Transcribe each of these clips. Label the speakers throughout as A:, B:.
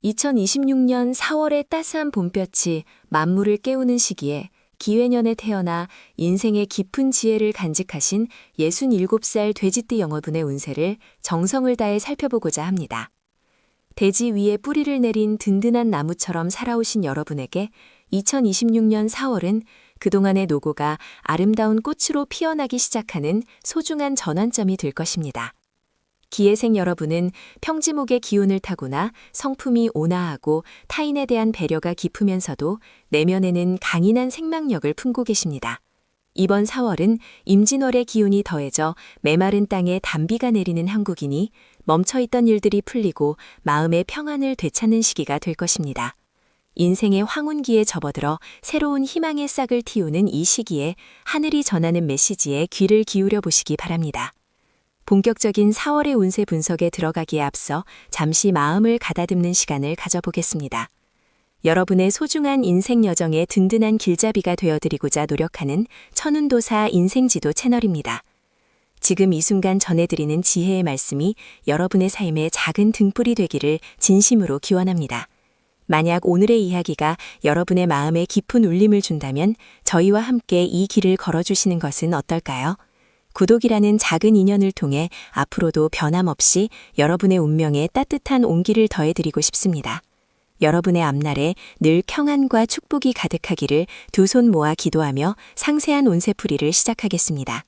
A: 2026년 4월의 따스한 봄볕이 만물을 깨우는 시기에 기회년에 태어나 인생의 깊은 지혜를 간직하신 67살 돼지띠 영어분의 운세를 정성을 다해 살펴보고자 합니다. 대지 위에 뿌리를 내린 든든한 나무처럼 살아오신 여러분에게 2026년 4월은 그동안의 노고가 아름다운 꽃으로 피어나기 시작하는 소중한 전환점이 될 것입니다. 기회생 여러분은 평지목의 기운을 타고나 성품이 온화하고 타인에 대한 배려가 깊으면서도 내면에는 강인한 생명력을 품고 계십니다. 이번 4월은 임진월의 기운이 더해져 메마른 땅에 단비가 내리는 한국이니 멈춰있던 일들이 풀리고 마음의 평안을 되찾는 시기가 될 것입니다. 인생의 황혼기에 접어들어 새로운 희망의 싹을 틔우는 이 시기에 하늘이 전하는 메시지에 귀를 기울여 보시기 바랍니다. 본격적인 4월의 운세 분석에 들어가기에 앞서 잠시 마음을 가다듬는 시간을 가져보겠습니다. 여러분의 소중한 인생 여정에 든든한 길잡이가 되어드리고자 노력하는 천운도사 인생지도 채널입니다. 지금 이 순간 전해드리는 지혜의 말씀이 여러분의 삶에 작은 등불이 되기를 진심으로 기원합니다. 만약 오늘의 이야기가 여러분의 마음에 깊은 울림을 준다면 저희와 함께 이 길을 걸어주시는 것은 어떨까요? 구독이라는 작은 인연을 통해 앞으로도 변함없이 여러분의 운명에 따뜻한 온기를 더해드리고 싶습니다. 여러분의 앞날에 늘 평안과 축복이 가득하기를 두 손 모아 기도하며 상세한 운세풀이를 시작하겠습니다.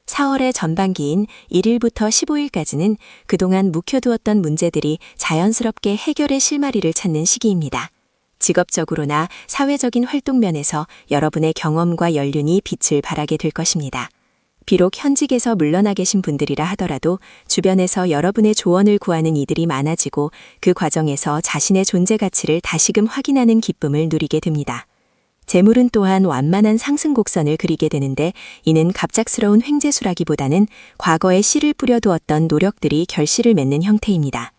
A: 4월의 전반기인 1일부터 15일까지는 그동안 묵혀두었던 문제들이 자연스럽게 해결의 실마리를 찾는 시기입니다. 직업적으로나 사회적인 활동 면에서 여러분의 경험과 연륜이 빛을 발하게 될 것입니다. 비록 현직에서 물러나 계신 분들이라 하더라도 주변에서 여러분의 조언을 구하는 이들이 많아지고 그 과정에서 자신의 존재 가치를 다시금 확인하는 기쁨을 누리게 됩니다. 재물은 또한 완만한 상승 곡선을 그리게 되는데 이는 갑작스러운 횡재수라기보다는 과거에 씨를 뿌려두었던 노력들이 결실을 맺는 형태입니다.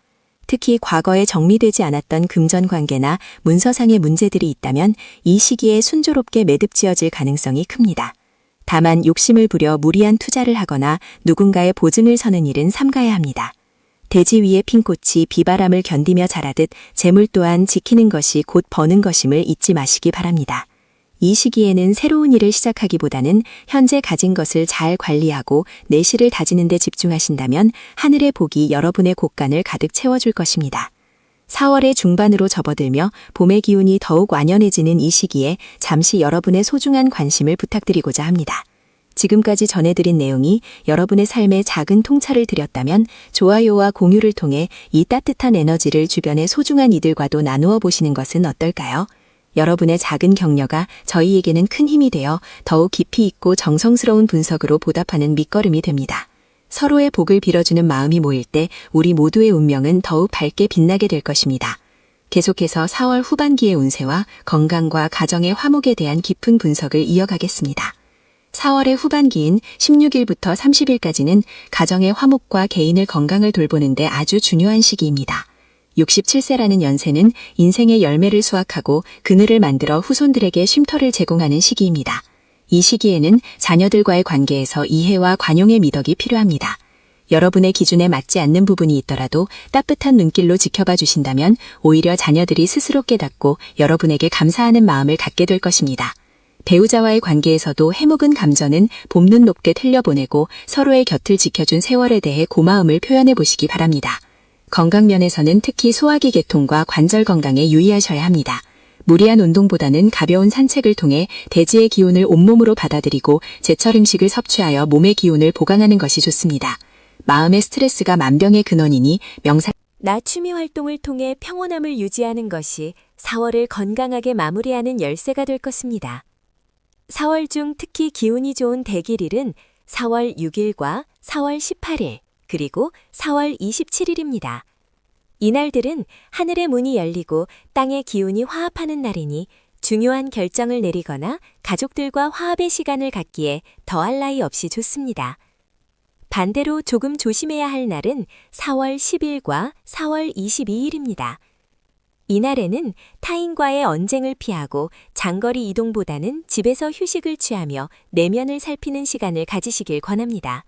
A: 특히 과거에 정리되지 않았던 금전 관계나 문서상의 문제들이 있다면 이 시기에 순조롭게 매듭지어질 가능성이 큽니다. 다만 욕심을 부려 무리한 투자를 하거나 누군가의 보증을 서는 일은 삼가야 합니다. 대지 위에 핀 꽃이 비바람을 견디며 자라듯 재물 또한 지키는 것이 곧 버는 것임을 잊지 마시기 바랍니다. 이 시기에는 새로운 일을 시작하기보다는 현재 가진 것을 잘 관리하고 내실을 다지는 데 집중하신다면 하늘의 복이 여러분의 곳간을 가득 채워줄 것입니다. 4월의 중반으로 접어들며 봄의 기운이 더욱 완연해지는 이 시기에 잠시 여러분의 소중한 관심을 부탁드리고자 합니다. 지금까지 전해드린 내용이 여러분의 삶에 작은 통찰을 드렸다면 좋아요와 공유를 통해 이 따뜻한 에너지를 주변의 소중한 이들과도 나누어 보시는 것은 어떨까요? 여러분의 작은 격려가 저희에게는 큰 힘이 되어 더욱 깊이 있고 정성스러운 분석으로 보답하는 밑거름이 됩니다. 서로의 복을 빌어주는 마음이 모일 때 우리 모두의 운명은 더욱 밝게 빛나게 될 것입니다. 계속해서 4월 후반기의 운세와 건강과 가정의 화목에 대한 깊은 분석을 이어가겠습니다. 4월의 후반기인 16일부터 30일까지는 가정의 화목과 개인의 건강을 돌보는 데 아주 중요한 시기입니다. 67세라는 연세는 인생의 열매를 수확하고 그늘을 만들어 후손들에게 쉼터를 제공하는 시기입니다. 이 시기에는 자녀들과의 관계에서 이해와 관용의 미덕이 필요합니다. 여러분의 기준에 맞지 않는 부분이 있더라도 따뜻한 눈길로 지켜봐 주신다면 오히려 자녀들이 스스로 깨닫고 여러분에게 감사하는 마음을 갖게 될 것입니다. 배우자와의 관계에서도 해묵은 감정은 봄눈 높게 흘려보내고 서로의 곁을 지켜준 세월에 대해 고마움을 표현해 보시기 바랍니다. 건강면에서는 특히 소화기 계통과 관절 건강에 유의하셔야 합니다. 무리한 운동보다는 가벼운 산책을 통해 대지의 기운을 온몸으로 받아들이고 제철 음식을 섭취하여 몸의 기운을 보강하는 것이 좋습니다. 마음의 스트레스가 만병의 근원이니 나 취미 활동을 통해 평온함을 유지하는 것이 4월을 건강하게 마무리하는 열쇠가 될 것입니다. 4월 중 특히 기운이 좋은 대길일은 4월 6일과 4월 18일, 그리고 4월 27일입니다. 이날들은 하늘의 문이 열리고 땅의 기운이 화합하는 날이니 중요한 결정을 내리거나 가족들과 화합의 시간을 갖기에 더할 나위 없이 좋습니다. 반대로 조금 조심해야 할 날은 4월 10일과 4월 22일입니다. 이날에는 타인과의 언쟁을 피하고 장거리 이동보다는 집에서 휴식을 취하며 내면을 살피는 시간을 가지시길 권합니다.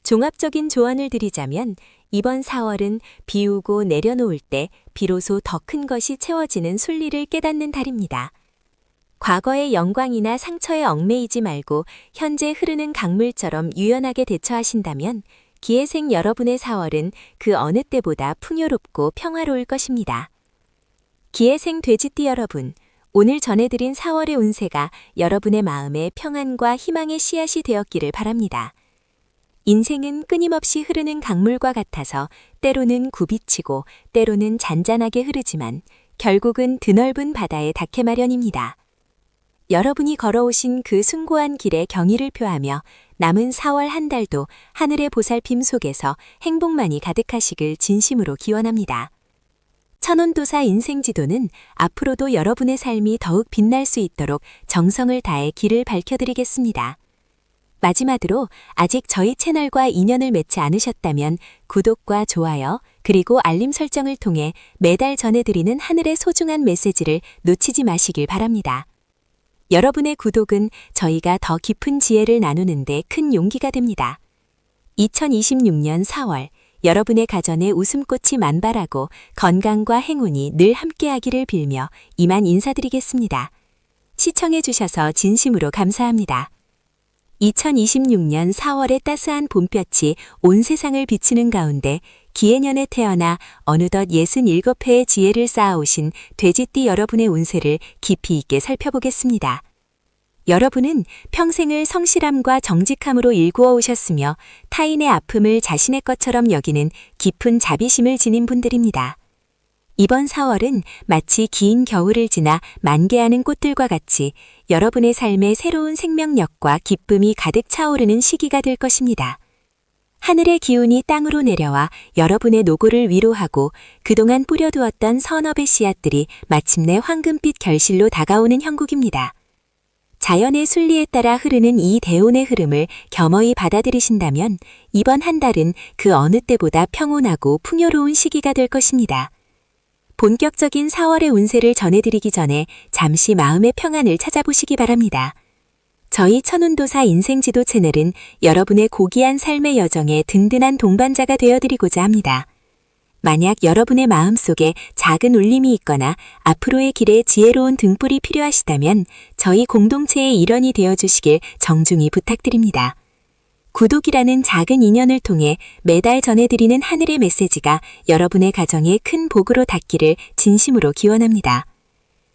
A: 종합적인 조언을 드리자면 이번 4월은 비우고 내려놓을 때 비로소 더 큰 것이 채워지는 순리를 깨닫는 달입니다. 과거의 영광이나 상처에 얽매이지 말고 현재 흐르는 강물처럼 유연하게 대처하신다면 기회생 여러분의 4월은 그 어느 때보다 풍요롭고 평화로울 것입니다. 기회생 돼지띠 여러분, 오늘 전해드린 4월의 운세가 여러분의 마음에 평안과 희망의 씨앗이 되었기를 바랍니다. 인생은 끊임없이 흐르는 강물과 같아서 때로는 굽이치고 때로는 잔잔하게 흐르지만 결국은 드넓은 바다에 닿게 마련입니다. 여러분이 걸어오신 그 숭고한 길에 경의를 표하며 남은 4월 한 달도 하늘의 보살핌 속에서 행복만이 가득하시길 진심으로 기원합니다. 천운도사 인생지도는 앞으로도 여러분의 삶이 더욱 빛날 수 있도록 정성을 다해 길을 밝혀드리겠습니다. 마지막으로 아직 저희 채널과 인연을 맺지 않으셨다면 구독과 좋아요 그리고 알림 설정을 통해 매달 전해드리는 하늘의 소중한 메시지를 놓치지 마시길 바랍니다. 여러분의 구독은 저희가 더 깊은 지혜를 나누는 데 큰 용기가 됩니다. 2026년 4월 여러분의 가정에 웃음꽃이 만발하고 건강과 행운이 늘 함께하기를 빌며 이만 인사드리겠습니다. 시청해주셔서 진심으로 감사합니다. 2026년 4월의 따스한 봄볕이 온 세상을 비치는 가운데 기해년에 태어나 어느덧 67회의 지혜를 쌓아오신 돼지띠 여러분의 운세를 깊이 있게 살펴보겠습니다. 여러분은 평생을 성실함과 정직함으로 일구어 오셨으며 타인의 아픔을 자신의 것처럼 여기는 깊은 자비심을 지닌 분들입니다. 이번 4월은 마치 긴 겨울을 지나 만개하는 꽃들과 같이 여러분의 삶에 새로운 생명력과 기쁨이 가득 차오르는 시기가 될 것입니다. 하늘의 기운이 땅으로 내려와 여러분의 노고를 위로하고 그동안 뿌려두었던 선업의 씨앗들이 마침내 황금빛 결실로 다가오는 형국입니다. 자연의 순리에 따라 흐르는 이 대운의 흐름을 겸허히 받아들이신다면 이번 한 달은 그 어느 때보다 평온하고 풍요로운 시기가 될 것입니다. 본격적인 4월의 운세를 전해드리기 전에 잠시 마음의 평안을 찾아보시기 바랍니다. 저희 천운도사 인생지도 채널은 여러분의 고귀한 삶의 여정에 든든한 동반자가 되어드리고자 합니다. 만약 여러분의 마음속에 작은 울림이 있거나 앞으로의 길에 지혜로운 등불이 필요하시다면 저희 공동체의 일원이 되어주시길 정중히 부탁드립니다. 구독이라는 작은 인연을 통해 매달 전해드리는 하늘의 메시지가 여러분의 가정에 큰 복으로 닿기를 진심으로 기원합니다.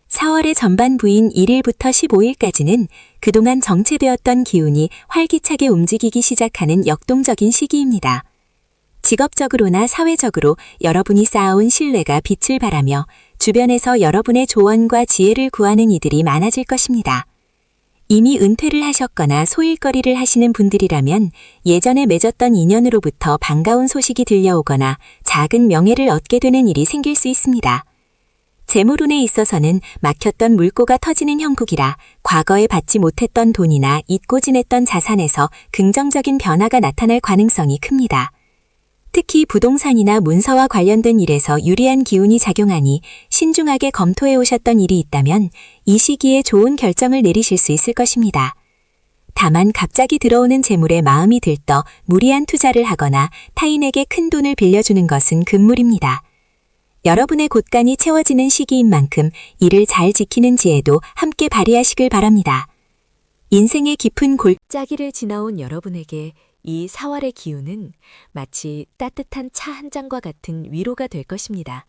A: 4월의 전반부인 1일부터 15일까지는 그동안 정체되었던 기운이 활기차게 움직이기 시작하는 역동적인 시기입니다. 직업적으로나 사회적으로 여러분이 쌓아온 신뢰가 빛을 발하며 주변에서 여러분의 조언과 지혜를 구하는 이들이 많아질 것입니다. 이미 은퇴를 하셨거나 소일거리를 하시는 분들이라면 예전에 맺었던 인연으로부터 반가운 소식이 들려오거나 작은 명예를 얻게 되는 일이 생길 수 있습니다. 재물운에 있어서는 막혔던 물꼬가 터지는 형국이라 과거에 받지 못했던 돈이나 잊고 지냈던 자산에서 긍정적인 변화가 나타날 가능성이 큽니다. 특히 부동산이나 문서와 관련된 일에서 유리한 기운이 작용하니 신중하게 검토해 오셨던 일이 있다면 이 시기에 좋은 결정을 내리실 수 있을 것입니다. 다만 갑자기 들어오는 재물에 마음이 들떠 무리한 투자를 하거나 타인에게 큰 돈을 빌려주는 것은 금물입니다. 여러분의 곳간이 채워지는 시기인 만큼 이를 잘 지키는 지혜도 함께 발휘하시길 바랍니다. 인생의 깊은 골짜기를 지나온 여러분에게 이 4월의 기운은 마치 따뜻한 차 한 잔과 같은 위로가 될 것입니다.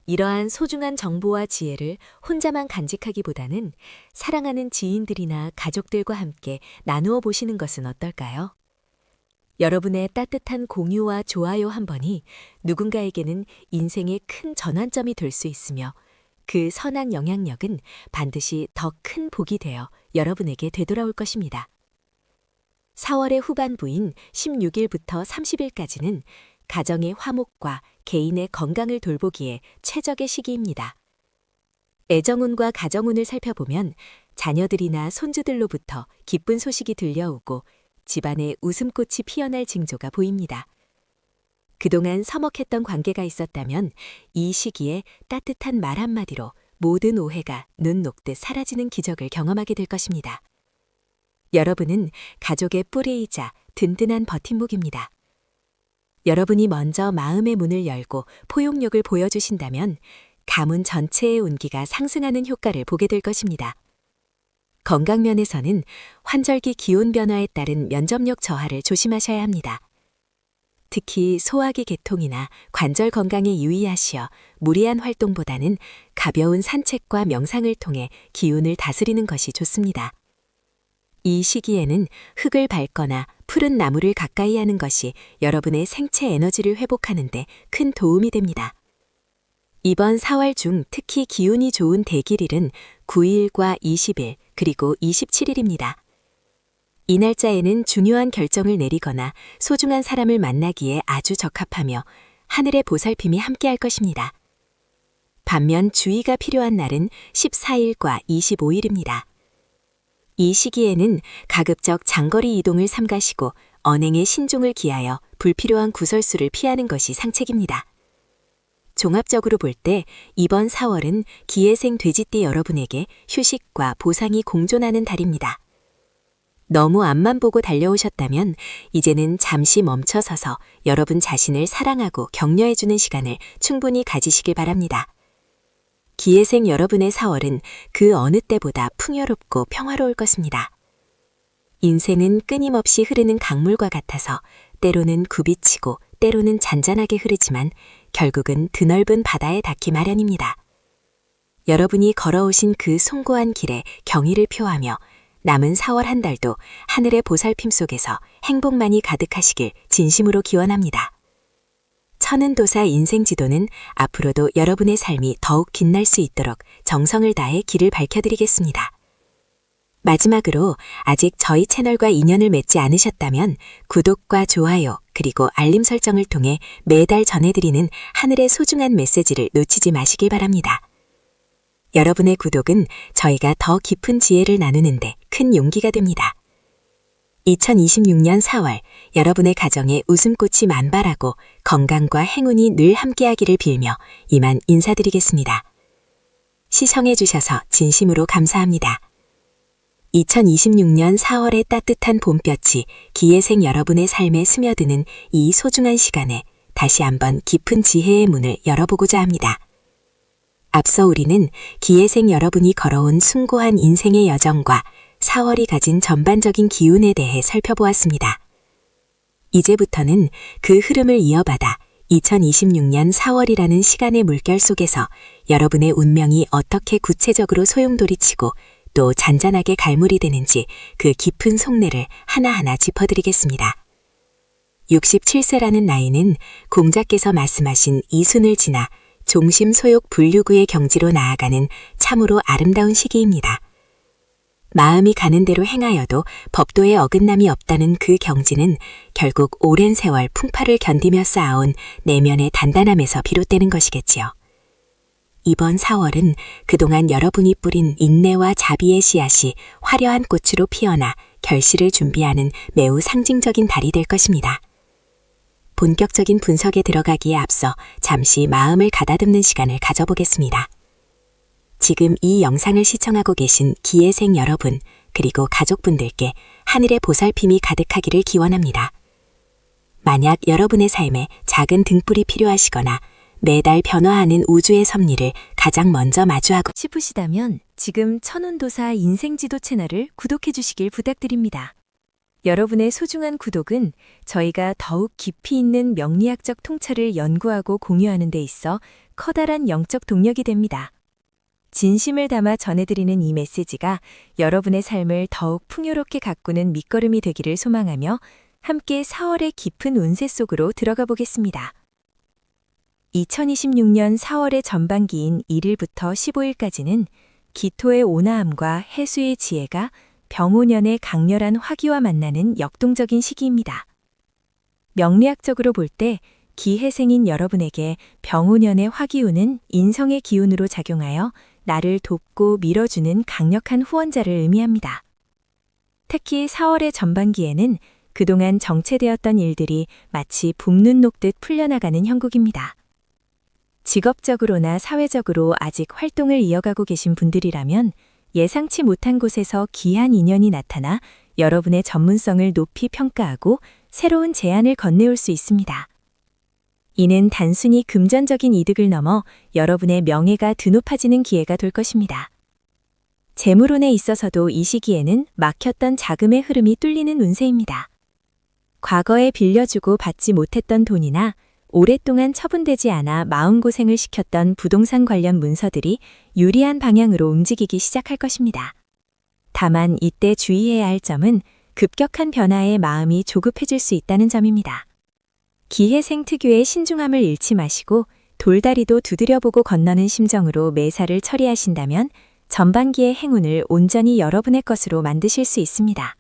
A: 이러한 소중한 정보와 지혜를 혼자만 간직하기보다는 사랑하는 지인들이나 가족들과 함께 나누어 보시는 것은 어떨까요? 여러분의 따뜻한 공유와 좋아요 한 번이 누군가에게는 인생의 큰 전환점이 될 수 있으며 그 선한 영향력은 반드시 더 큰 복이 되어 여러분에게 되돌아올 것입니다. 4월의 후반부인 16일부터 30일까지는 가정의 화목과 개인의 건강을 돌보기에 최적의 시기입니다. 애정운과 가정운을 살펴보면 자녀들이나 손주들로부터 기쁜 소식이 들려오고 집안에 웃음꽃이 피어날 징조가 보입니다. 그동안 서먹했던 관계가 있었다면 이 시기에 따뜻한 말 한마디로 모든 오해가 눈 녹듯 사라지는 기적을 경험하게 될 것입니다. 여러분은 가족의 뿌리이자 든든한 버팀목입니다. 여러분이 먼저 마음의 문을 열고 포용력을 보여주신다면 가문 전체의 운기가 상승하는 효과를 보게 될 것입니다. 건강면에서는 환절기 기온 변화에 따른 면접력 저하를 조심하셔야 합니다. 특히 소화기 개통이나 관절 건강에 유의하시어 무리한 활동보다는 가벼운 산책과 명상을 통해 기운을 다스리는 것이 좋습니다. 이 시기에는 흙을 밟거나 푸른 나무를 가까이 하는 것이 여러분의 생체 에너지를 회복하는 데 큰 도움이 됩니다. 이번 4월 중 특히 기운이 좋은 대길일은 9일과 20일 그리고 27일입니다. 이 날짜에는 중요한 결정을 내리거나 소중한 사람을 만나기에 아주 적합하며 하늘의 보살핌이 함께할 것입니다. 반면 주의가 필요한 날은 14일과 25일입니다. 이 시기에는 가급적 장거리 이동을 삼가시고 언행에 신중을 기하여 불필요한 구설수를 피하는 것이 상책입니다. 종합적으로 볼 때 이번 4월은 기해생 돼지띠 여러분에게 휴식과 보상이 공존하는 달입니다. 너무 앞만 보고 달려오셨다면 이제는 잠시 멈춰서서 여러분 자신을 사랑하고 격려해주는 시간을 충분히 가지시길 바랍니다. 기해생 여러분의 4월은 그 어느 때보다 풍요롭고 평화로울 것입니다. 인생은 끊임없이 흐르는 강물과 같아서 때로는 굽이치고 때로는 잔잔하게 흐르지만 결국은 드넓은 바다에 닿기 마련입니다. 여러분이 걸어오신 그 송고한 길에 경의를 표하며 남은 4월 한 달도 하늘의 보살핌 속에서 행복만이 가득하시길 진심으로 기원합니다. 천은도사 인생지도는 앞으로도 여러분의 삶이 더욱 빛날 수 있도록 정성을 다해 길을 밝혀드리겠습니다. 마지막으로 아직 저희 채널과 인연을 맺지 않으셨다면 구독과 좋아요 그리고 알림 설정을 통해 매달 전해드리는 하늘의 소중한 메시지를 놓치지 마시길 바랍니다. 여러분의 구독은 저희가 더 깊은 지혜를 나누는데 큰 용기가 됩니다. 2026년 4월 여러분의 가정에 웃음꽃이 만발하고 건강과 행운이 늘 함께하기를 빌며 이만 인사드리겠습니다. 시청해주셔서 진심으로 감사합니다. 2026년 4월의 따뜻한 봄볕이 기해생 여러분의 삶에 스며드는 이 소중한 시간에 다시 한번 깊은 지혜의 문을 열어보고자 합니다. 앞서 우리는 기해생 여러분이 걸어온 숭고한 인생의 여정과 4월이 가진 전반적인 기운에 대해 살펴보았습니다. 이제부터는 그 흐름을 이어받아 2026년 4월이라는 시간의 물결 속에서 여러분의 운명이 어떻게 구체적으로 소용돌이치고 또 잔잔하게 갈무리 되는지 그 깊은 속내를 하나하나 짚어드리겠습니다. 67세라는 나이는 공자께서 말씀하신 이순을 지나 종심소욕 분류구의 경지로 나아가는 참으로 아름다운 시기입니다. 마음이 가는 대로 행하여도 법도에 어긋남이 없다는 그 경지는 결국 오랜 세월 풍파를 견디며 쌓아온 내면의 단단함에서 비롯되는 것이겠지요. 이번 4월은 그동안 여러분이 뿌린 인내와 자비의 씨앗이 화려한 꽃으로 피어나 결실을 준비하는 매우 상징적인 달이 될 것입니다. 본격적인 분석에 들어가기에 앞서 잠시 마음을 가다듬는 시간을 가져보겠습니다. 지금 이 영상을 시청하고 계신 기해생 여러분, 그리고 가족분들께 하늘의 보살핌이 가득하기를 기원합니다. 만약 여러분의 삶에 작은 등불이 필요하시거나 매달 변화하는 우주의 섭리를 가장 먼저 마주하고 싶으시다면 지금 천운도사 인생지도 채널을 구독해 주시길 부탁드립니다. 여러분의 소중한 구독은 저희가 더욱 깊이 있는 명리학적 통찰을 연구하고 공유하는 데 있어 커다란 영적 동력이 됩니다. 진심을 담아 전해드리는 이 메시지가 여러분의 삶을 더욱 풍요롭게 가꾸는 밑거름이 되기를 소망하며 함께 4월의 깊은 운세 속으로 들어가 보겠습니다. 2026년 4월의 전반기인 1일부터 15일까지는 기토의 온화함과 해수의 지혜가 병오년의 강렬한 화기와 만나는 역동적인 시기입니다. 명리학적으로 볼 때 기해생인 여러분에게 병오년의 화기운은 인성의 기운으로 작용하여 나를 돕고 밀어주는 강력한 후원자를 의미합니다. 특히 4월의 전반기에는 그동안 정체되었던 일들이 마치 붓는 녹듯 풀려나가는 형국입니다. 직업적으로나 사회적으로 아직 활동을 이어가고 계신 분들이라면 예상치 못한 곳에서 귀한 인연이 나타나 여러분의 전문성을 높이 평가하고 새로운 제안을 건네올 수 있습니다. 이는 단순히 금전적인 이득을 넘어 여러분의 명예가 드높아지는 기회가 될 것입니다. 재물운에 있어서도 이 시기에는 막혔던 자금의 흐름이 뚫리는 운세입니다. 과거에 빌려주고 받지 못했던 돈이나 오랫동안 처분되지 않아 마음고생을 시켰던 부동산 관련 문서들이 유리한 방향으로 움직이기 시작할 것입니다. 다만 이때 주의해야 할 점은 급격한 변화에 마음이 조급해질 수 있다는 점입니다. 기해생 특유의 신중함을 잃지 마시고 돌다리도 두드려보고 건너는 심정으로 매사를 처리하신다면 전반기의 행운을 온전히 여러분의 것으로 만드실 수 있습니다.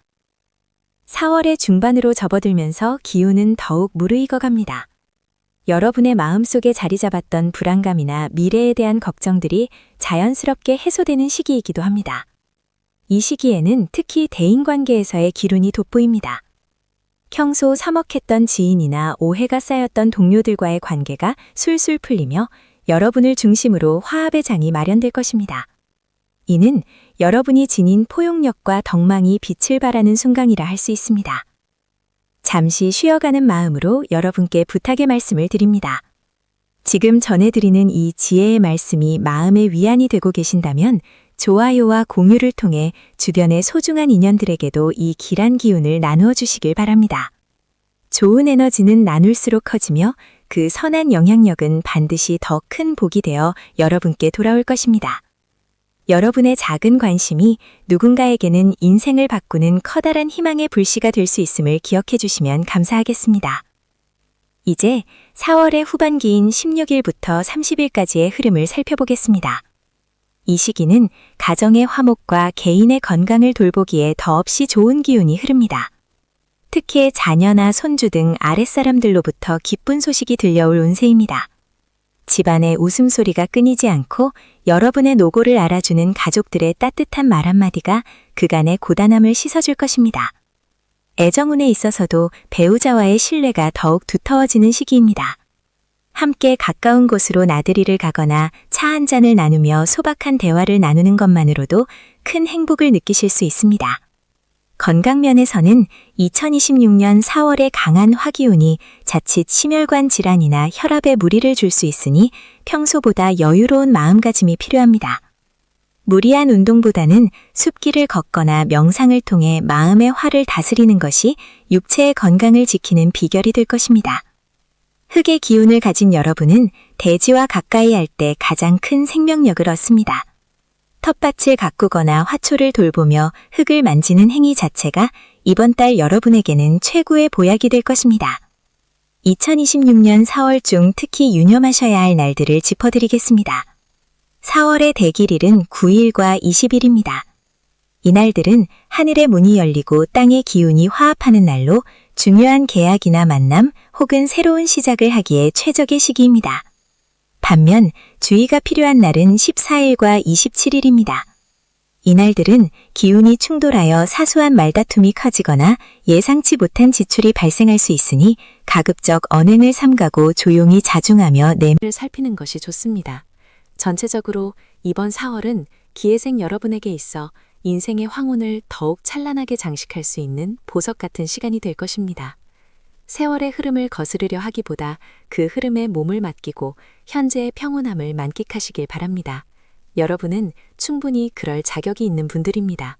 A: 4월의 중반으로 접어들면서 기운은 더욱 무르익어갑니다. 여러분의 마음속에 자리 잡았던 불안감이나 미래에 대한 걱정들이 자연스럽게 해소되는 시기이기도 합니다. 이 시기에는 특히 대인관계에서의 기운이 돋보입니다. 평소 서먹했던 지인이나 오해가 쌓였던 동료들과의 관계가 술술 풀리며 여러분을 중심으로 화합의 장이 마련될 것입니다. 이는 여러분이 지닌 포용력과 덕망이 빛을 발하는 순간이라 할 수 있습니다. 잠시 쉬어가는 마음으로 여러분께 부탁의 말씀을 드립니다. 지금 전해드리는 이 지혜의 말씀이 마음의 위안이 되고 계신다면 좋아요와 공유를 통해 주변의 소중한 인연들에게도 이 길한 기운을 나누어 주시길 바랍니다. 좋은 에너지는 나눌수록 커지며 그 선한 영향력은 반드시 더 큰 복이 되어 여러분께 돌아올 것입니다. 여러분의 작은 관심이 누군가에게는 인생을 바꾸는 커다란 희망의 불씨가 될 수 있음을 기억해 주시면 감사하겠습니다. 이제 4월의 후반기인 16일부터 30일까지의 흐름을 살펴보겠습니다. 이 시기는 가정의 화목과 개인의 건강을 돌보기에 더없이 좋은 기운이 흐릅니다. 특히 자녀나 손주 등 아랫사람들로부터 기쁜 소식이 들려올 운세입니다. 집안의 웃음소리가 끊이지 않고 여러분의 노고를 알아주는 가족들의 따뜻한 말 한마디가 그간의 고단함을 씻어줄 것입니다. 애정운에 있어서도 배우자와의 신뢰가 더욱 두터워지는 시기입니다. 함께 가까운 곳으로 나들이를 가거나 차 한 잔을 나누며 소박한 대화를 나누는 것만으로도 큰 행복을 느끼실 수 있습니다. 건강면에서는 2026년 4월의 강한 화기운이 자칫 심혈관 질환이나 혈압에 무리를 줄 수 있으니 평소보다 여유로운 마음가짐이 필요합니다. 무리한 운동보다는 숲길을 걷거나 명상을 통해 마음의 화를 다스리는 것이 육체의 건강을 지키는 비결이 될 것입니다. 흙의 기운을 가진 여러분은 대지와 가까이 할 때 가장 큰 생명력을 얻습니다. 텃밭을 가꾸거나 화초를 돌보며 흙을 만지는 행위 자체가 이번 달 여러분에게는 최고의 보약이 될 것입니다. 2026년 4월 중 특히 유념하셔야 할 날들을 짚어드리겠습니다. 4월의 대길일은 9일과 20일입니다. 이날들은 하늘의 문이 열리고 땅의 기운이 화합하는 날로 중요한 계약이나 만남 혹은 새로운 시작을 하기에 최적의 시기입니다. 반면 주의가 필요한 날은 14일과 27일입니다. 이날들은 기운이 충돌하여 사소한 말다툼이 커지거나 예상치 못한 지출이 발생할 수 있으니 가급적 언행을 삼가고 조용히 자중하며 내면을 살피는 것이 좋습니다. 전체적으로 이번 4월은 기해생 여러분에게 있어 인생의 황혼을 더욱 찬란하게 장식할 수 있는 보석 같은 시간이 될 것입니다. 세월의 흐름을 거스르려 하기보다 그 흐름에 몸을 맡기고 현재의 평온함을 만끽하시길 바랍니다. 여러분은 충분히 그럴 자격이 있는 분들입니다.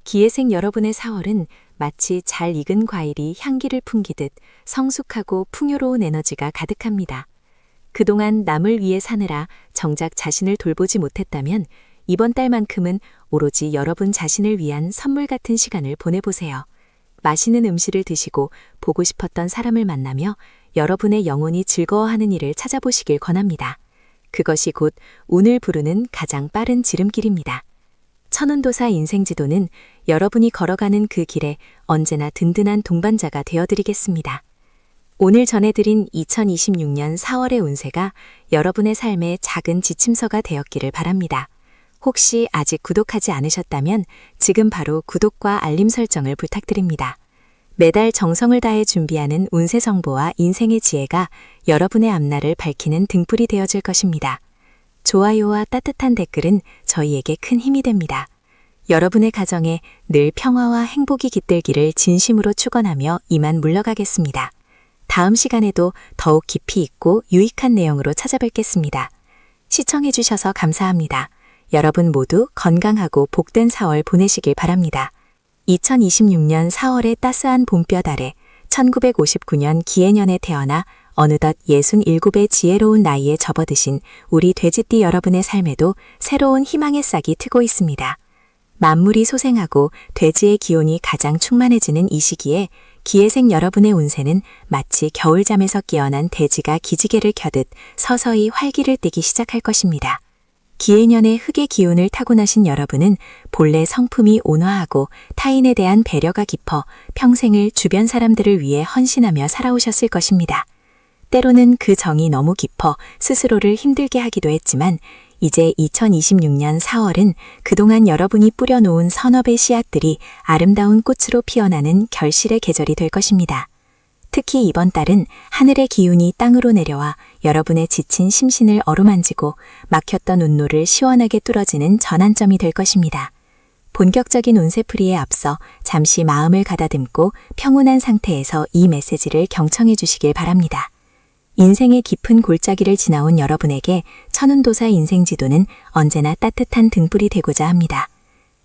A: 기해생 여러분의 4월은 마치 잘 익은 과일이 향기를 풍기듯 성숙하고 풍요로운 에너지가 가득합니다. 그동안 남을 위해 사느라 정작 자신을 돌보지 못했다면 이번 달만큼은 오로지 여러분 자신을 위한 선물 같은 시간을 보내보세요. 맛있는 음식을 드시고 보고 싶었던 사람을 만나며 여러분의 영혼이 즐거워하는 일을 찾아보시길 권합니다. 그것이 곧 운을 부르는 가장 빠른 지름길입니다. 천운도사 인생지도는 여러분이 걸어가는 그 길에 언제나 든든한 동반자가 되어드리겠습니다. 오늘 전해드린 2026년 4월의 운세가 여러분의 삶의 작은 지침서가 되었기를 바랍니다. 혹시 아직 구독하지 않으셨다면 지금 바로 구독과 알림 설정을 부탁드립니다. 매달 정성을 다해 준비하는 운세 정보와 인생의 지혜가 여러분의 앞날을 밝히는 등불이 되어줄 것입니다. 좋아요와 따뜻한 댓글은 저희에게 큰 힘이 됩니다. 여러분의 가정에 늘 평화와 행복이 깃들기를 진심으로 축원하며 이만 물러가겠습니다. 다음 시간에도 더욱 깊이 있고 유익한 내용으로 찾아뵙겠습니다. 시청해주셔서 감사합니다. 여러분 모두 건강하고 복된 4월 보내시길 바랍니다. 2026년 4월의 따스한 봄볕 아래 1959년 기해년에 태어나 어느덧 67의 지혜로운 나이에 접어드신 우리 돼지띠 여러분의 삶에도 새로운 희망의 싹이 트고 있습니다. 만물이 소생하고 돼지의 기운이 가장 충만해지는 이 시기에 기해생 여러분의 운세는 마치 겨울잠에서 깨어난 돼지가 기지개를 켜듯 서서히 활기를 띠기 시작할 것입니다. 기해년의 흙의 기운을 타고나신 여러분은 본래 성품이 온화하고 타인에 대한 배려가 깊어 평생을 주변 사람들을 위해 헌신하며 살아오셨을 것입니다. 때로는 그 정이 너무 깊어 스스로를 힘들게 하기도 했지만 이제 2026년 4월은 그동안 여러분이 뿌려놓은 선업의 씨앗들이 아름다운 꽃으로 피어나는 결실의 계절이 될 것입니다. 특히 이번 달은 하늘의 기운이 땅으로 내려와 여러분의 지친 심신을 어루만지고 막혔던 운로를 시원하게 뚫어지는 전환점이 될 것입니다. 본격적인 운세풀이에 앞서 잠시 마음을 가다듬고 평온한 상태에서 이 메시지를 경청해 주시길 바랍니다. 인생의 깊은 골짜기를 지나온 여러분에게 천운도사 인생지도는 언제나 따뜻한 등불이 되고자 합니다.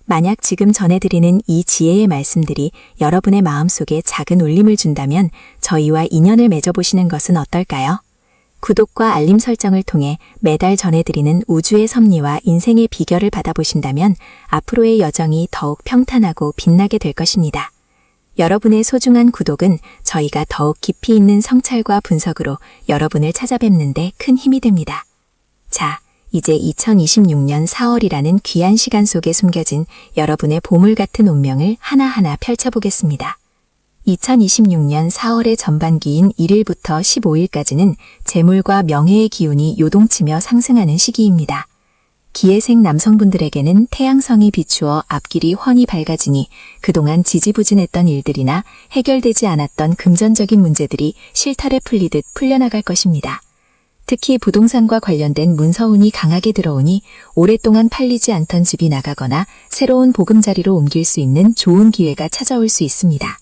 A: 만약 지금 전해드리는 이 지혜의 말씀들이 여러분의 마음속에 작은 울림을 준다면 저희와 인연을 맺어보시는 것은 어떨까요? 구독과 알림 설정을 통해 매달 전해드리는 우주의 섭리와 인생의 비결을 받아보신다면 앞으로의 여정이 더욱 평탄하고 빛나게 될 것입니다. 여러분의 소중한 구독은 저희가 더욱 깊이 있는 성찰과 분석으로 여러분을 찾아뵙는데 큰 힘이 됩니다. 자, 이제 2026년 4월이라는 귀한 시간 속에 숨겨진 여러분의 보물 같은 운명을 하나하나 펼쳐보겠습니다. 2026년 4월의 전반기인 1일부터 15일까지는 재물과 명예의 기운이 요동치며 상승하는 시기입니다. 기해생 남성분들에게는 태양성이 비추어 앞길이 훤히 밝아지니 그동안 지지부진했던 일들이나 해결되지 않았던 금전적인 문제들이 실타래 풀리듯 풀려나갈 것입니다. 특히 부동산과 관련된 문서운이 강하게 들어오니 오랫동안 팔리지 않던 집이 나가거나 새로운 보금자리로 옮길 수 있는 좋은 기회가 찾아올 수 있습니다.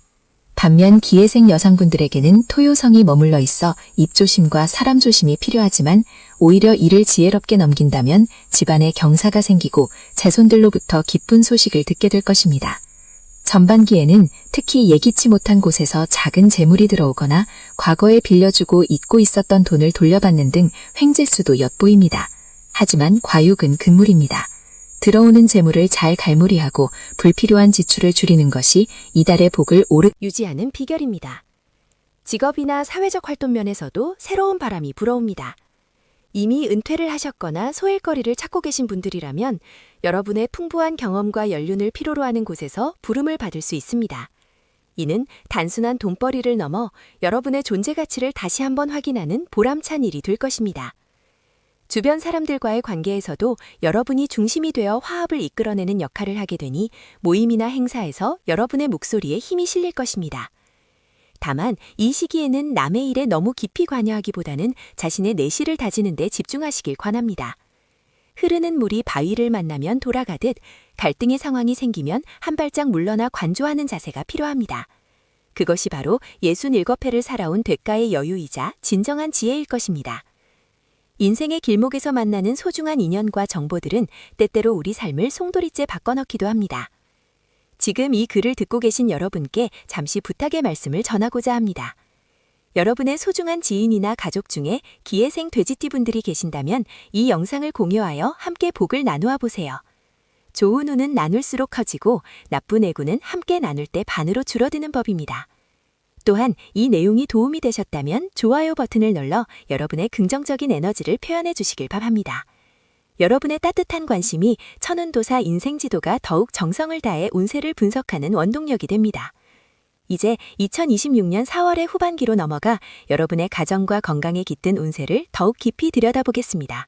A: 반면 기해생 여성분들에게는 토요성이 머물러 있어 입조심과 사람 조심이 필요하지만 오히려 이를 지혜롭게 넘긴다면 집안에 경사가 생기고 자손들로부터 기쁜 소식을 듣게 될 것입니다. 전반기에는 특히 예기치 못한 곳에서 작은 재물이 들어오거나 과거에 빌려주고 잊고 있었던 돈을 돌려받는 등 횡재수도 엿보입니다. 하지만 과육은 금물입니다. 들어오는 재물을 잘 갈무리하고 불필요한 지출을 줄이는 것이 이달의 복을 오래 유지하는 비결입니다. 직업이나 사회적 활동 면에서도 새로운 바람이 불어옵니다. 이미 은퇴를 하셨거나 소일거리를 찾고 계신 분들이라면 여러분의 풍부한 경험과 연륜을 필요로 하는 곳에서 부름을 받을 수 있습니다. 이는 단순한 돈벌이를 넘어 여러분의 존재 가치를 다시 한번 확인하는 보람찬 일이 될 것입니다. 주변 사람들과의 관계에서도 여러분이 중심이 되어 화합을 이끌어내는 역할을 하게 되니 모임이나 행사에서 여러분의 목소리에 힘이 실릴 것입니다. 다만 이 시기에는 남의 일에 너무 깊이 관여하기보다는 자신의 내실을 다지는 데 집중하시길 권합니다. 흐르는 물이 바위를 만나면 돌아가듯 갈등의 상황이 생기면 한 발짝 물러나 관조하는 자세가 필요합니다. 그것이 바로 67회를 살아온 대가의 여유이자 진정한 지혜일 것입니다. 인생의 길목에서 만나는 소중한 인연과 정보들은 때때로 우리 삶을 송두리째 바꿔넣기도 합니다. 지금 이 글을 듣고 계신 여러분께 잠시 부탁의 말씀을 전하고자 합니다. 여러분의 소중한 지인이나 가족 중에 기해생 돼지띠분들이 계신다면 이 영상을 공유하여 함께 복을 나누어 보세요. 좋은 운은 나눌수록 커지고 나쁜 애구는 함께 나눌 때 반으로 줄어드는 법입니다. 또한 이 내용이 도움이 되셨다면 좋아요 버튼을 눌러 여러분의 긍정적인 에너지를 표현해 주시길 바랍니다. 여러분의 따뜻한 관심이 천운도사 인생지도가 더욱 정성을 다해 운세를 분석하는 원동력이 됩니다. 이제 2026년 4월의 후반기로 넘어가 여러분의 가정과 건강에 깃든 운세를 더욱 깊이 들여다보겠습니다.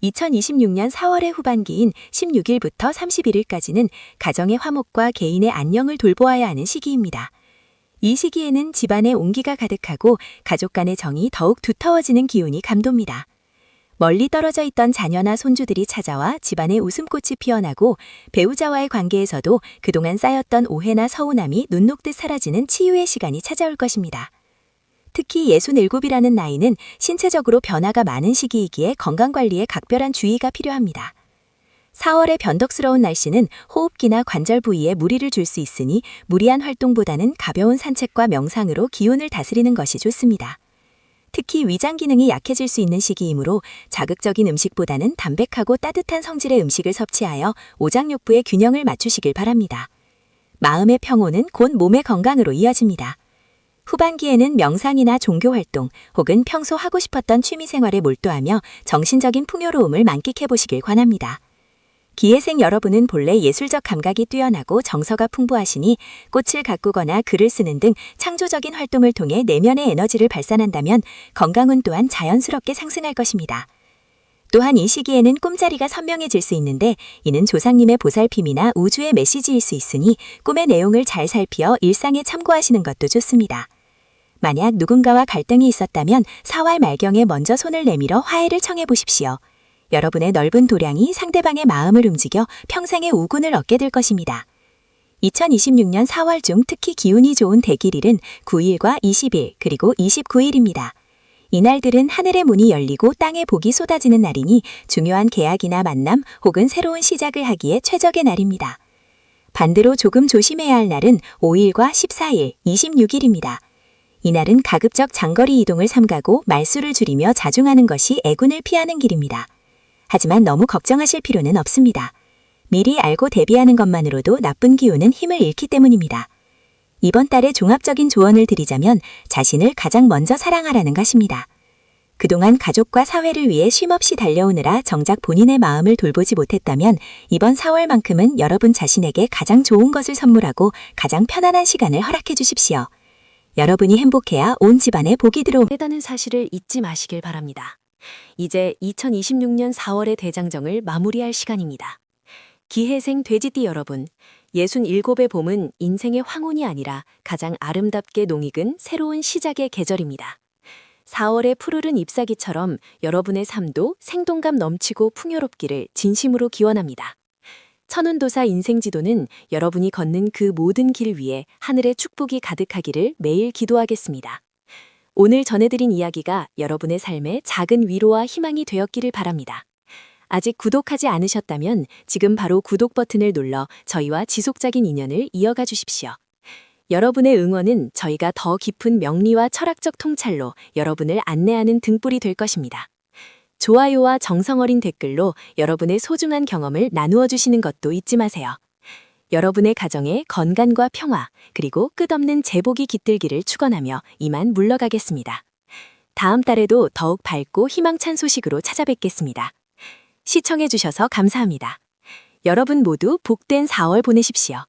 A: 2026년 4월의 후반기인 16일부터 31일까지는 가정의 화목과 개인의 안녕을 돌보아야 하는 시기입니다. 이 시기에는 집안에 온기가 가득하고 가족 간의 정이 더욱 두터워지는 기운이 감돕니다. 멀리 떨어져 있던 자녀나 손주들이 찾아와 집안에 웃음꽃이 피어나고 배우자와의 관계에서도 그동안 쌓였던 오해나 서운함이 눈 녹듯 사라지는 치유의 시간이 찾아올 것입니다. 특히 67이라는 나이는 신체적으로 변화가 많은 시기이기에 건강관리에 각별한 주의가 필요합니다. 4월의 변덕스러운 날씨는 호흡기나 관절 부위에 무리를 줄 수 있으니 무리한 활동보다는 가벼운 산책과 명상으로 기운을 다스리는 것이 좋습니다. 특히 위장 기능이 약해질 수 있는 시기이므로 자극적인 음식보다는 담백하고 따뜻한 성질의 음식을 섭취하여 오장육부의 균형을 맞추시길 바랍니다. 마음의 평온은 곧 몸의 건강으로 이어집니다. 후반기에는 명상이나 종교활동 혹은 평소 하고 싶었던 취미생활에 몰두하며 정신적인 풍요로움을 만끽해 보시길 권합니다. 기해생 여러분은 본래 예술적 감각이 뛰어나고 정서가 풍부하시니 꽃을 가꾸거나 글을 쓰는 등 창조적인 활동을 통해 내면의 에너지를 발산한다면 건강운 또한 자연스럽게 상승할 것입니다. 또한 이 시기에는 꿈자리가 선명해질 수 있는데 이는 조상님의 보살핌이나 우주의 메시지일 수 있으니 꿈의 내용을 잘 살피어 일상에 참고하시는 것도 좋습니다. 만약 누군가와 갈등이 있었다면 4월 말경에 먼저 손을 내밀어 화해를 청해 보십시오. 여러분의 넓은 도량이 상대방의 마음을 움직여 평생의 우군을 얻게 될 것입니다. 2026년 4월 중 특히 기운이 좋은 대길일은 9일과 20일 그리고 29일입니다. 이날들은 하늘의 문이 열리고 땅에 복이 쏟아지는 날이니 중요한 계약이나 만남 혹은 새로운 시작을 하기에 최적의 날입니다. 반대로 조금 조심해야 할 날은 5일과 14일, 26일입니다. 이날은 가급적 장거리 이동을 삼가고 말수를 줄이며 자중하는 것이 애군을 피하는 길입니다. 하지만 너무 걱정하실 필요는 없습니다. 미리 알고 대비하는 것만으로도 나쁜 기운은 힘을 잃기 때문입니다. 이번 달에 종합적인 조언을 드리자면 자신을 가장 먼저 사랑하라는 것입니다. 그동안 가족과 사회를 위해 쉼없이 달려오느라 정작 본인의 마음을 돌보지 못했다면 이번 4월만큼은 여러분 자신에게 가장 좋은 것을 선물하고 가장 편안한 시간을 허락해 주십시오. 여러분이 행복해야 온 집안에 복이 들어온다는 사실을 잊지 마시길 바랍니다. 이제 2026년 4월의 대장정을 마무리할 시간입니다. 기해생 돼지띠 여러분, 67의 봄은 인생의 황혼이 아니라 가장 아름답게 농익은 새로운 시작의 계절입니다. 4월의 푸르른 잎사귀처럼 여러분의 삶도 생동감 넘치고 풍요롭기를 진심으로 기원합니다. 천운도사 인생지도는 여러분이 걷는 그 모든 길 위에 하늘의 축복이 가득하기를 매일 기도하겠습니다. 오늘 전해드린 이야기가 여러분의 삶에 작은 위로와 희망이 되었기를 바랍니다. 아직 구독하지 않으셨다면 지금 바로 구독 버튼을 눌러 저희와 지속적인 인연을 이어가 주십시오. 여러분의 응원은 저희가 더 깊은 명리와 철학적 통찰로 여러분을 안내하는 등불이 될 것입니다. 좋아요와 정성어린 댓글로 여러분의 소중한 경험을 나누어 주시는 것도 잊지 마세요. 여러분의 가정에 건강과 평화, 그리고 끝없는 제복이 깃들기를 축원하며 이만 물러가겠습니다. 다음 달에도 더욱 밝고 희망찬 소식으로 찾아뵙겠습니다. 시청해주셔서 감사합니다. 여러분 모두 복된 4월 보내십시오.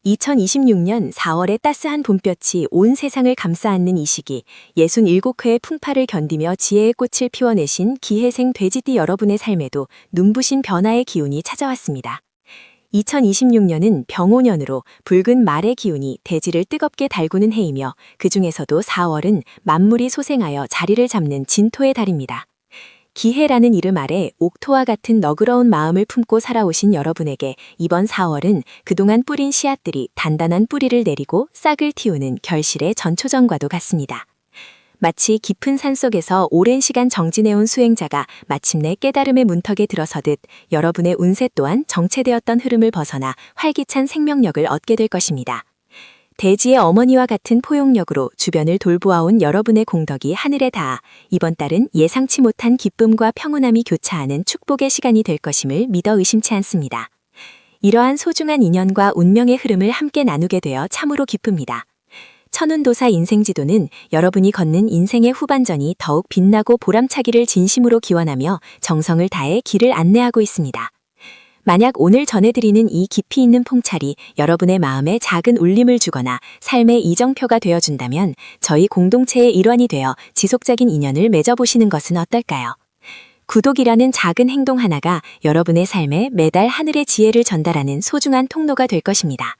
A: 2026년 4월의 따스한 봄볕이 온 세상을 감싸 안는 이 시기, 67회의 풍파를 견디며 지혜의 꽃을 피워내신 기해생 돼지띠 여러분의 삶에도 눈부신 변화의 기운이 찾아왔습니다. 2026년은 병오년으로 붉은 말의 기운이 대지를 뜨겁게 달구는 해이며 그 중에서도 4월은 만물이 소생하여 자리를 잡는 진토의 달입니다. 기해라는 이름 아래 옥토와 같은 너그러운 마음을 품고 살아오신 여러분에게 이번 4월은 그동안 뿌린 씨앗들이 단단한 뿌리를 내리고 싹을 틔우는 결실의 전초전과도 같습니다. 마치 깊은 산속에서 오랜 시간 정진해온 수행자가 마침내 깨달음의 문턱에 들어서듯 여러분의 운세 또한 정체되었던 흐름을 벗어나 활기찬 생명력을 얻게 될 것입니다. 대지의 어머니와 같은 포용력으로 주변을 돌보아온 여러분의 공덕이 하늘에 닿아 이번 달은 예상치 못한 기쁨과 평온함이 교차하는 축복의 시간이 될 것임을 믿어 의심치 않습니다. 이러한 소중한 인연과 운명의 흐름을 함께 나누게 되어 참으로 기쁩니다. 천운도사 인생지도는 여러분이 걷는 인생의 후반전이 더욱 빛나고 보람차기를 진심으로 기원하며 정성을 다해 길을 안내하고 있습니다. 만약 오늘 전해드리는 이 깊이 있는 통찰이 여러분의 마음에 작은 울림을 주거나 삶의 이정표가 되어준다면 저희 공동체의 일원이 되어 지속적인 인연을 맺어보시는 것은 어떨까요? 구독이라는 작은 행동 하나가 여러분의 삶에 매달 하늘의 지혜를 전달하는 소중한 통로가 될 것입니다.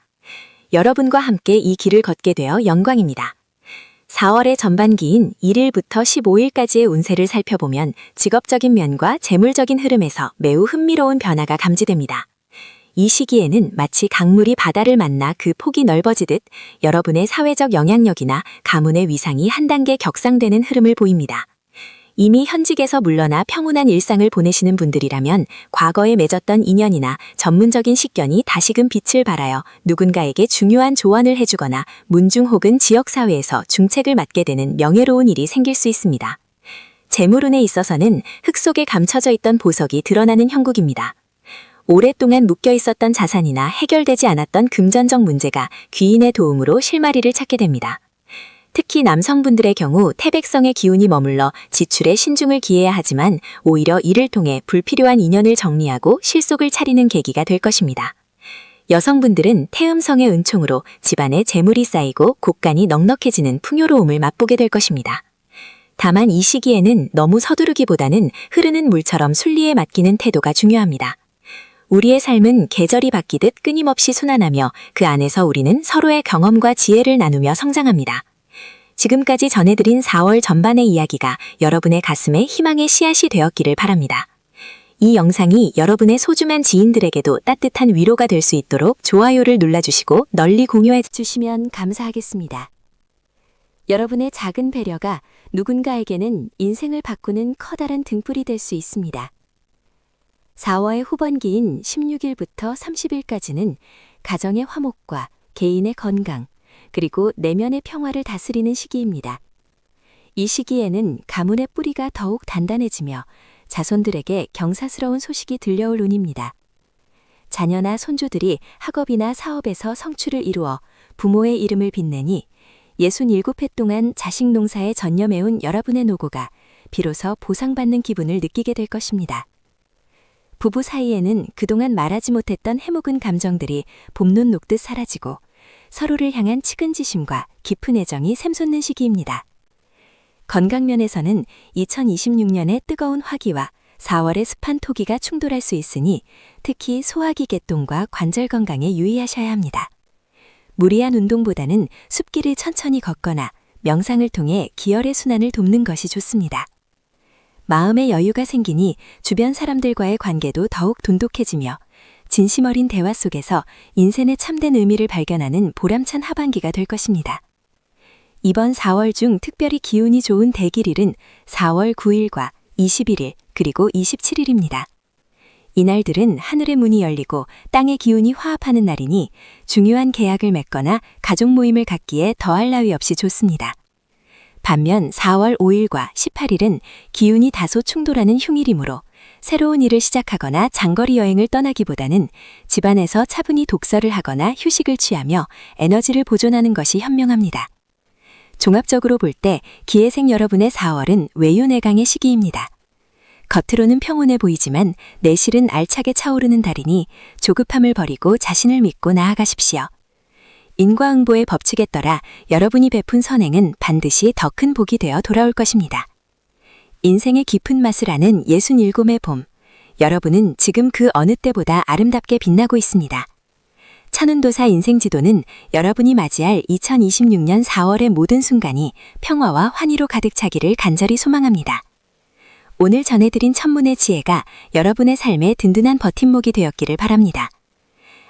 A: 여러분과 함께 이 길을 걷게 되어 영광입니다. 4월의 전반기인 1일부터 15일까지의 운세를 살펴보면 직업적인 면과 재물적인 흐름에서 매우 흥미로운 변화가 감지됩니다. 이 시기에는 마치 강물이 바다를 만나 그 폭이 넓어지듯 여러분의 사회적 영향력이나 가문의 위상이 한 단계 격상되는 흐름을 보입니다. 이미 현직에서 물러나 평온한 일상을 보내시는 분들이라면 과거에 맺었던 인연이나 전문적인 식견이 다시금 빛을 발하여 누군가에게 중요한 조언을 해주거나 문중 혹은 지역사회에서 중책을 맡게 되는 명예로운 일이 생길 수 있습니다. 재물운에 있어서는 흙 속에 감춰져 있던 보석이 드러나는 형국입니다. 오랫동안 묶여 있었던 자산이나 해결되지 않았던 금전적 문제가 귀인의 도움으로 실마리를 찾게 됩니다. 특히 남성분들의 경우 태백성의 기운이 머물러 지출에 신중을 기해야 하지만 오히려 이를 통해 불필요한 인연을 정리하고 실속을 차리는 계기가 될 것입니다. 여성분들은 태음성의 은총으로 집안에 재물이 쌓이고 곳간이 넉넉해지는 풍요로움을 맛보게 될 것입니다. 다만 이 시기에는 너무 서두르기보다는 흐르는 물처럼 순리에 맡기는 태도가 중요합니다. 우리의 삶은 계절이 바뀌듯 끊임없이 순환하며 그 안에서 우리는 서로의 경험과 지혜를 나누며 성장합니다. 지금까지 전해드린 4월 전반의 이야기가 여러분의 가슴에 희망의 씨앗이 되었기를 바랍니다. 이 영상이 여러분의 소중한 지인들에게도 따뜻한 위로가 될 수 있도록 좋아요를 눌러주시고 널리 공유해 주시면 감사하겠습니다. 여러분의 작은 배려가 누군가에게는 인생을 바꾸는 커다란 등불이 될 수 있습니다. 4월의 후반기인 16일부터 30일까지는 가정의 화목과 개인의 건강, 그리고 내면의 평화를 다스리는 시기입니다. 이 시기에는 가문의 뿌리가 더욱 단단해지며 자손들에게 경사스러운 소식이 들려올 운입니다. 자녀나 손주들이 학업이나 사업에서 성취를 이루어 부모의 이름을 빛내니 67회 동안 자식 농사에 전념해온 여러분의 노고가 비로소 보상받는 기분을 느끼게 될 것입니다. 부부 사이에는 그동안 말하지 못했던 해묵은 감정들이 봄눈 녹듯 사라지고 서로를 향한 측은지심과 깊은 애정이 샘솟는 시기입니다. 건강면에서는 2026년의 뜨거운 화기와 4월의 습한 토기가 충돌할 수 있으니 특히 소화기 개통과 관절 건강에 유의하셔야 합니다. 무리한 운동보다는 숲길을 천천히 걷거나 명상을 통해 기혈의 순환을 돕는 것이 좋습니다. 마음의 여유가 생기니 주변 사람들과의 관계도 더욱 돈독해지며 진심 어린 대화 속에서 인생의 참된 의미를 발견하는 보람찬 하반기가 될 것입니다. 이번 4월 중 특별히 기운이 좋은 대길일은 4월 9일과 21일 그리고 27일입니다. 이날들은 하늘의 문이 열리고 땅의 기운이 화합하는 날이니 중요한 계약을 맺거나 가족 모임을 갖기에 더할 나위 없이 좋습니다. 반면 4월 5일과 18일은 기운이 다소 충돌하는 흉일이므로 새로운 일을 시작하거나 장거리 여행을 떠나기보다는 집안에서 차분히 독서를 하거나 휴식을 취하며 에너지를 보존하는 것이 현명합니다. 종합적으로 볼 때 기해생 여러분의 4월은 외유내강의 시기입니다. 겉으로는 평온해 보이지만 내실은 알차게 차오르는 달이니 조급함을 버리고 자신을 믿고 나아가십시오. 인과응보의 법칙에 따라 여러분이 베푼 선행은 반드시 더 큰 복이 되어 돌아올 것입니다. 인생의 깊은 맛을 아는 67의 봄, 여러분은 지금 그 어느 때보다 아름답게 빛나고 있습니다. 천운도사 인생지도는 여러분이 맞이할 2026년 4월의 모든 순간이 평화와 환희로 가득 차기를 간절히 소망합니다. 오늘 전해드린 천문의 지혜가 여러분의 삶에 든든한 버팀목이 되었기를 바랍니다.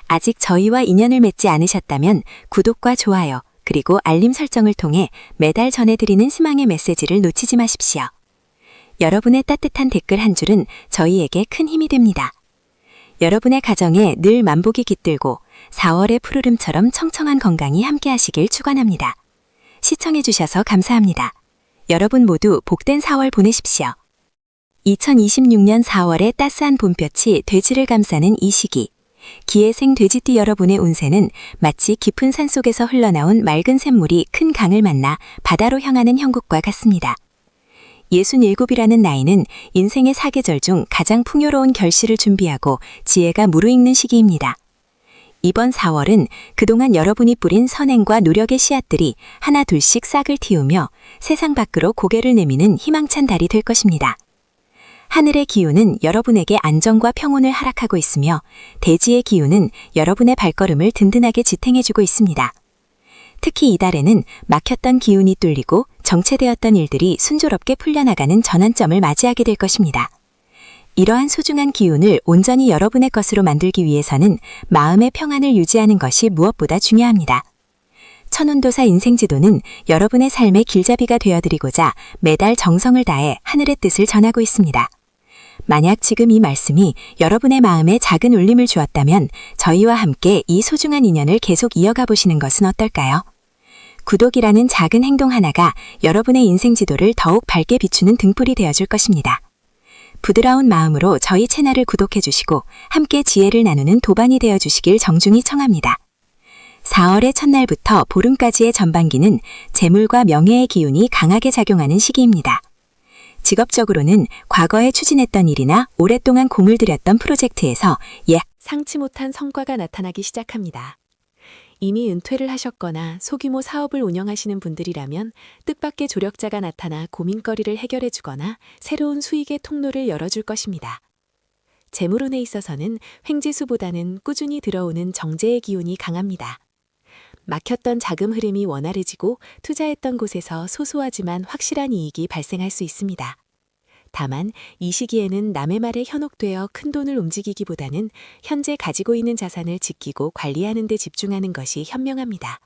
A: 아직 저희와 인연을 맺지 않으셨다면 구독과 좋아요, 그리고 알림 설정을 통해 매달 전해드리는 희망의 메시지를 놓치지 마십시오. 여러분의 따뜻한 댓글 한 줄은 저희에게 큰 힘이 됩니다. 여러분의 가정에 늘 만복이 깃들고 4월의 푸르름처럼 청청한 건강이 함께하시길 축원합니다. 시청해주셔서 감사합니다. 여러분 모두 복된 4월 보내십시오. 2026년 4월의 따스한 봄볕이 돼지를 감싸는 이 시기. 기해생 돼지띠 여러분의 운세는 마치 깊은 산속에서 흘러나온 맑은 샘물이 큰 강을 만나 바다로 향하는 형국과 같습니다. 67이라는 나이는 인생의 사계절 중 가장 풍요로운 결실을 준비하고 지혜가 무르익는 시기입니다. 이번 4월은 그동안 여러분이 뿌린 선행과 노력의 씨앗들이 하나 둘씩 싹을 틔우며 세상 밖으로 고개를 내미는 희망찬 달이 될 것입니다. 하늘의 기운은 여러분에게 안정과 평온을 허락하고 있으며 대지의 기운은 여러분의 발걸음을 든든하게 지탱해주고 있습니다. 특히 이달에는 막혔던 기운이 뚫리고 정체되었던 일들이 순조롭게 풀려나가는 전환점을 맞이하게 될 것입니다. 이러한 소중한 기운을 온전히 여러분의 것으로 만들기 위해서는 마음의 평안을 유지하는 것이 무엇보다 중요합니다. 천운도사 인생지도는 여러분의 삶의 길잡이가 되어드리고자 매달 정성을 다해 하늘의 뜻을 전하고 있습니다. 만약 지금 이 말씀이 여러분의 마음에 작은 울림을 주었다면 저희와 함께 이 소중한 인연을 계속 이어가 보시는 것은 어떨까요? 구독이라는 작은 행동 하나가 여러분의 인생 지도를 더욱 밝게 비추는 등불이 되어줄 것입니다. 부드러운 마음으로 저희 채널을 구독해 주시고 함께 지혜를 나누는 도반이 되어 주시길 정중히 청합니다. 4월의 첫날부터 보름까지의 전반기는 재물과 명예의 기운이 강하게 작용하는 시기입니다. 직업적으로는 과거에 추진했던 일이나 오랫동안 공을 들였던 프로젝트에서 예상치 못한 성과가 나타나기 시작합니다. 이미 은퇴를 하셨거나 소규모 사업을 운영하시는 분들이라면 뜻밖의 조력자가 나타나 고민거리를 해결해주거나 새로운 수익의 통로를 열어줄 것입니다. 재물운에 있어서는 횡재수보다는 꾸준히 들어오는 정제의 기운이 강합니다. 막혔던 자금 흐름이 원활해지고 투자했던 곳에서 소소하지만 확실한 이익이 발생할 수 있습니다. 다만 이 시기에는 남의 말에 현혹되어 큰돈을 움직이기보다는 현재 가지고 있는 자산을 지키고 관리하는 데 집중하는 것이 현명합니다.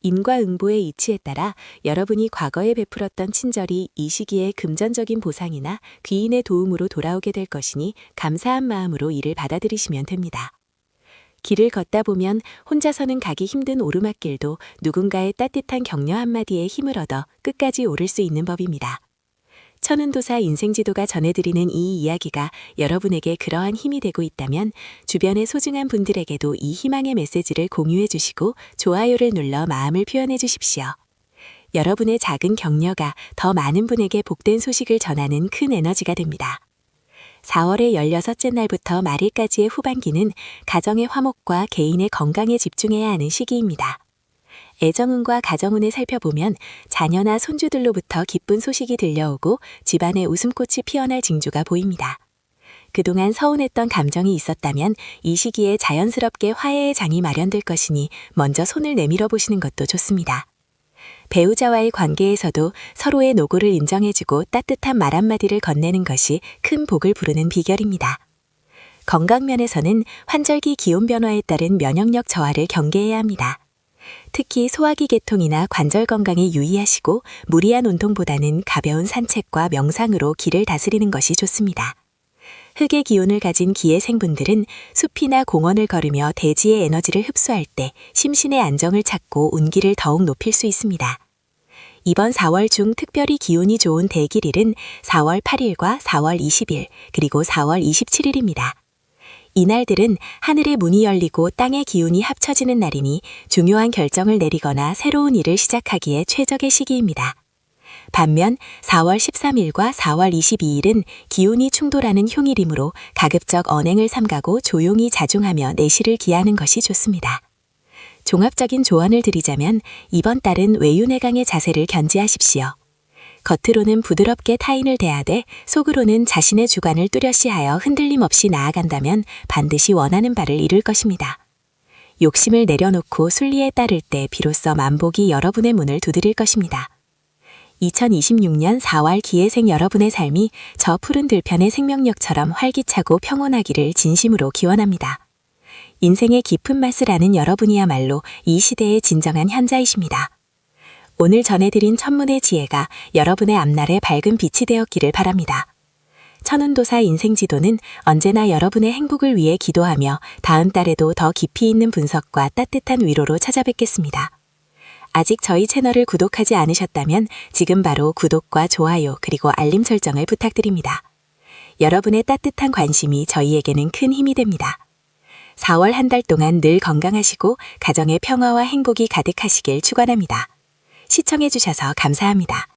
A: 인과응보의 이치에 따라 여러분이 과거에 베풀었던 친절이 이 시기에 금전적인 보상이나 귀인의 도움으로 돌아오게 될 것이니 감사한 마음으로 이를 받아들이시면 됩니다. 길을 걷다 보면 혼자서는 가기 힘든 오르막길도 누군가의 따뜻한 격려 한마디에 힘을 얻어 끝까지 오를 수 있는 법입니다. 천운도사 인생지도가 전해드리는 이 이야기가 여러분에게 그러한 힘이 되고 있다면 주변의 소중한 분들에게도 이 희망의 메시지를 공유해 주시고 좋아요를 눌러 마음을 표현해 주십시오. 여러분의 작은 격려가 더 많은 분에게 복된 소식을 전하는 큰 에너지가 됩니다. 4월의 16째 날부터 말일까지의 후반기는 가정의 화목과 개인의 건강에 집중해야 하는 시기입니다. 애정운과 가정운을 살펴보면 자녀나 손주들로부터 기쁜 소식이 들려오고 집안에 웃음꽃이 피어날 징조가 보입니다. 그동안 서운했던 감정이 있었다면 이 시기에 자연스럽게 화해의 장이 마련될 것이니 먼저 손을 내밀어 보시는 것도 좋습니다. 배우자와의 관계에서도 서로의 노고를 인정해주고 따뜻한 말 한마디를 건네는 것이 큰 복을 부르는 비결입니다. 건강면에서는 환절기 기온 변화에 따른 면역력 저하를 경계해야 합니다. 특히 소화기 계통이나 관절 건강에 유의하시고 무리한 운동보다는 가벼운 산책과 명상으로 기를 다스리는 것이 좋습니다. 흙의 기운을 가진 기회생분들은 숲이나 공원을 걸으며 대지의 에너지를 흡수할 때 심신의 안정을 찾고 운기를 더욱 높일 수 있습니다. 이번 4월 중 특별히 기운이 좋은 대길일은 4월 8일과 4월 20일 그리고 4월 27일입니다. 이날들은 하늘의 문이 열리고 땅의 기운이 합쳐지는 날이니 중요한 결정을 내리거나 새로운 일을 시작하기에 최적의 시기입니다. 반면 4월 13일과 4월 22일은 기운이 충돌하는 흉일이므로 가급적 언행을 삼가고 조용히 자중하며 내실을 기하는 것이 좋습니다. 종합적인 조언을 드리자면 이번 달은 외유내강의 자세를 견지하십시오. 겉으로는 부드럽게 타인을 대하되 속으로는 자신의 주관을 뚜렷이하여 흔들림 없이 나아간다면 반드시 원하는 바를 이룰 것입니다. 욕심을 내려놓고 순리에 따를 때 비로소 만복이 여러분의 문을 두드릴 것입니다. 2026년 4월 기회생 여러분의 삶이 저 푸른 들판의 생명력처럼 활기차고 평온하기를 진심으로 기원합니다. 인생의 깊은 맛을 아는 여러분이야말로 이 시대의 진정한 현자이십니다. 오늘 전해드린 천문의 지혜가 여러분의 앞날에 밝은 빛이 되었기를 바랍니다. 천운도사 인생지도는 언제나 여러분의 행복을 위해 기도하며 다음 달에도 더 깊이 있는 분석과 따뜻한 위로로 찾아뵙겠습니다. 아직 저희 채널을 구독하지 않으셨다면 지금 바로 구독과 좋아요 그리고 알림 설정을 부탁드립니다. 여러분의 따뜻한 관심이 저희에게는 큰 힘이 됩니다. 4월 한 달 동안 늘 건강하시고 가정의 평화와 행복이 가득하시길 축원합니다. 시청해주셔서 감사합니다.